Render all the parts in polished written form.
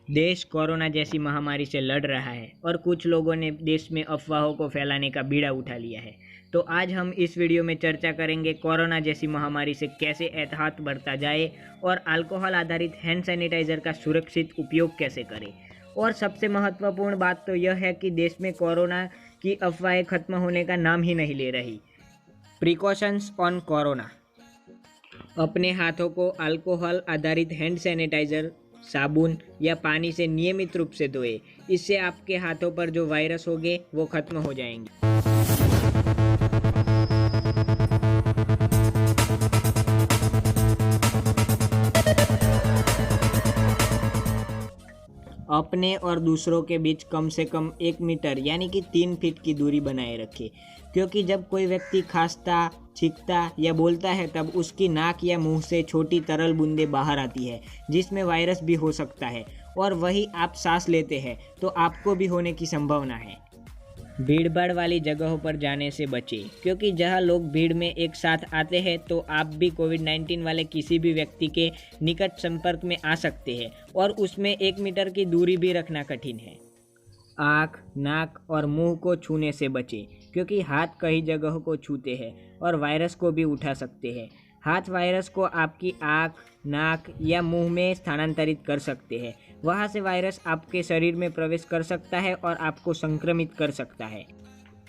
देश कोरोना जैसी महामारी से लड़ रहा है और कुछ लोगों ने देश में अफवाहों को फैलाने का बीड़ा उठा लिया है। तो आज हम इस वीडियो में चर्चा करेंगे कोरोना जैसी महामारी से कैसे एहतियात बरता जाए और अल्कोहल आधारित हैंड सैनिटाइजर का सुरक्षित उपयोग कैसे करें। और सबसे महत्वपूर्ण बात तो यह है कि देश में कोरोना की अफवाहें खत्म होने का नाम ही नहीं ले रही। Precautions on corona. अपने हाथों को अल्कोहल आधारित हैंड सैनिटाइजर, साबुन या पानी से नियमित रूप से धोएं। इससे आपके हाथों पर जो वायरस होंगे वो खत्म हो जाएंगे। अपने और दूसरों के बीच कम से कम 1 मीटर यानी कि 3 फीट की दूरी बनाए रखें, क्योंकि जब कोई व्यक्ति खांसता, छींकता या बोलता है तब उसकी नाक या मुंह से छोटी तरल बूंदें बाहर आती है, जिसमें वायरस भी हो सकता है और वही आप सांस लेते हैं तो आपको भी होने की संभावना है। भीड़भाड़ वाली जगहों पर जाने से बचें, क्योंकि जहां लोग भीड़ में एक साथ आते हैं तो आप भी कोविड-19 वाले किसी भी व्यक्ति के निकट संपर्क में आ सकते हैं और उसमें 1 मीटर की दूरी भी रखना कठिन है। आँख, नाक और मुंह को छूने से बचें, क्योंकि हाथ कई जगहों को छूते हैं और वायरस को भी उठा सकते हैं। हाथ वायरस को आपकी आँख, नाक या मुंह में स्थानांतरित कर सकते हैं। वहाँ से वायरस आपके शरीर में प्रवेश कर सकता है और आपको संक्रमित कर सकता है।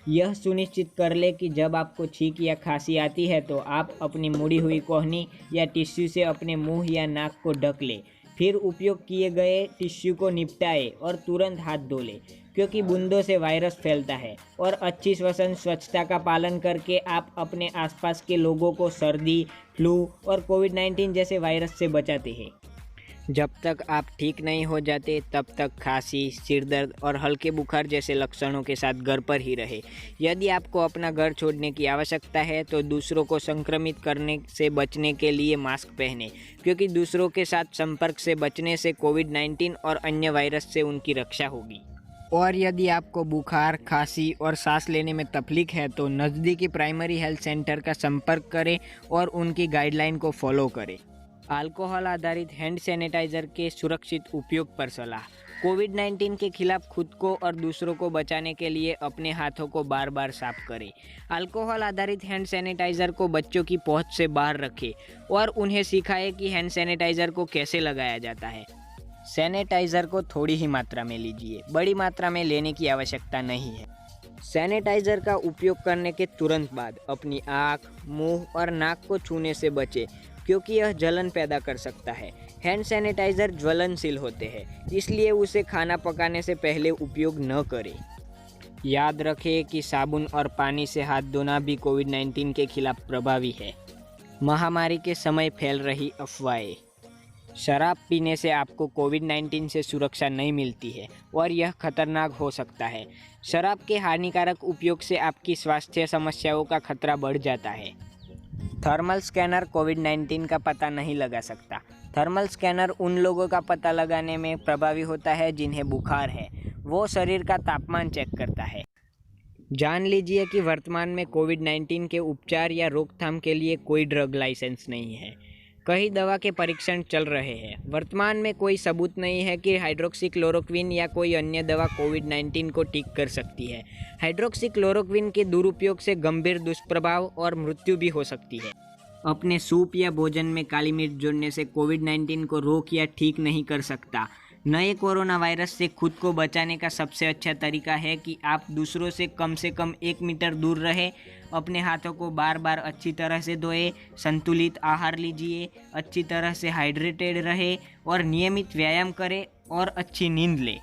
यह सुनिश्चित कर ले कि जब आपको छींक या खांसी आती है तो आप अपनी मुड़ी हुई कोहनी या टिश्यू से अपने मुंह या नाक को ढक लें। फिर उपयोग किए गए टिश्यू को निपटाएं और तुरंत हाथ धो लें, क्योंकि बूंदों से वायरस फैलता है। और अच्छी श्वसन स्वच्छता का पालन करके आप अपने आसपास के लोगों को सर्दी, फ्लू और कोविड-19 जैसे वायरस से बचाते हैं। जब तक आप ठीक नहीं हो जाते तब तक खांसी, सिरदर्द और हल्के बुखार जैसे लक्षणों के साथ घर पर ही रहे। यदि आपको अपना घर छोड़ने की आवश्यकता है तो दूसरों को संक्रमित करने से बचने के लिए मास्क पहनें, क्योंकि दूसरों के साथ संपर्क से बचने से कोविड-19 और अन्य वायरस से उनकी रक्षा होगी। और यदि आपको बुखार, खांसी और सांस लेने में तकलीफ है तो नज़दीकी प्राइमरी हेल्थ सेंटर का संपर्क करें और उनकी गाइडलाइन को फॉलो करें। अल्कोहल आधारित हैंड सैनिटाइजर के सुरक्षित उपयोग पर सलाह। कोविड-19 के खिलाफ खुद को और दूसरों को बचाने के लिए अपने हाथों को बार बार साफ करें। अल्कोहल आधारित हैंड सैनिटाइजर को बच्चों की पहुंच से बाहर रखें और उन्हें सिखाएं कि हैंड सैनिटाइजर को कैसे लगाया जाता है। सैनिटाइजर को थोड़ी ही मात्रा में लीजिए, बड़ी मात्रा में लेने की आवश्यकता नहीं है। सैनिटाइजर का उपयोग करने के तुरंत बाद अपनी आँख, मुंह और नाक को छूने से बचें, क्योंकि यह जलन पैदा कर सकता है। हैंड सैनिटाइजर ज्वलनशील होते हैं, इसलिए उसे खाना पकाने से पहले उपयोग न करें। याद रखें कि साबुन और पानी से हाथ धोना भी कोविड-19 के खिलाफ प्रभावी है। महामारी के समय फैल रही अफवाहें। शराब पीने से आपको कोविड-19 से सुरक्षा नहीं मिलती है और यह खतरनाक हो सकता है। शराब के हानिकारक उपयोग से आपकी स्वास्थ्य समस्याओं का खतरा बढ़ जाता है। थर्मल स्कैनर कोविड-19 का पता नहीं लगा सकता। थर्मल स्कैनर उन लोगों का पता लगाने में प्रभावी होता है जिन्हें बुखार है। वो शरीर का तापमान चेक करता है। जान लीजिए कि वर्तमान में कोविड-19 के उपचार या रोकथाम के लिए कोई ड्रग लाइसेंस नहीं है। कई दवा के परीक्षण चल रहे हैं। वर्तमान में कोई सबूत नहीं है कि हाइड्रोक्सीक्लोरोक्विन या कोई अन्य दवा कोविड-19 को ठीक कर सकती है। हाइड्रोक्सीक्लोरोक्विन के दुरुपयोग से गंभीर दुष्प्रभाव और मृत्यु भी हो सकती है। अपने सूप या भोजन में काली मिर्च जोड़ने से कोविड-19 को रोक या ठीक नहीं कर सकता। नए कोरोना वायरस से खुद को बचाने का सबसे अच्छा तरीका है कि आप दूसरों से कम 1 मीटर दूर रहें, अपने हाथों को बार बार अच्छी तरह से धोएं, संतुलित आहार लीजिए, अच्छी तरह से हाइड्रेटेड रहें और नियमित व्यायाम करें और अच्छी नींद लें।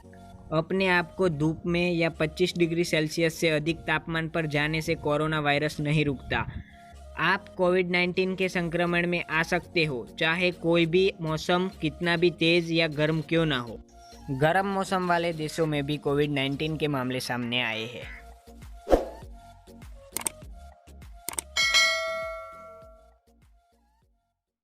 अपने आप को धूप में या 25 डिग्री सेल्सियस से अधिक तापमान पर जाने से कोरोना वायरस नहीं रुकता। आप कोविड-19 के संक्रमण में आ सकते हो, चाहे कोई भी मौसम कितना भी तेज़ या गर्म क्यों ना हो। गर्म मौसम वाले देशों में भी कोविड-19 के मामले सामने आए हैं।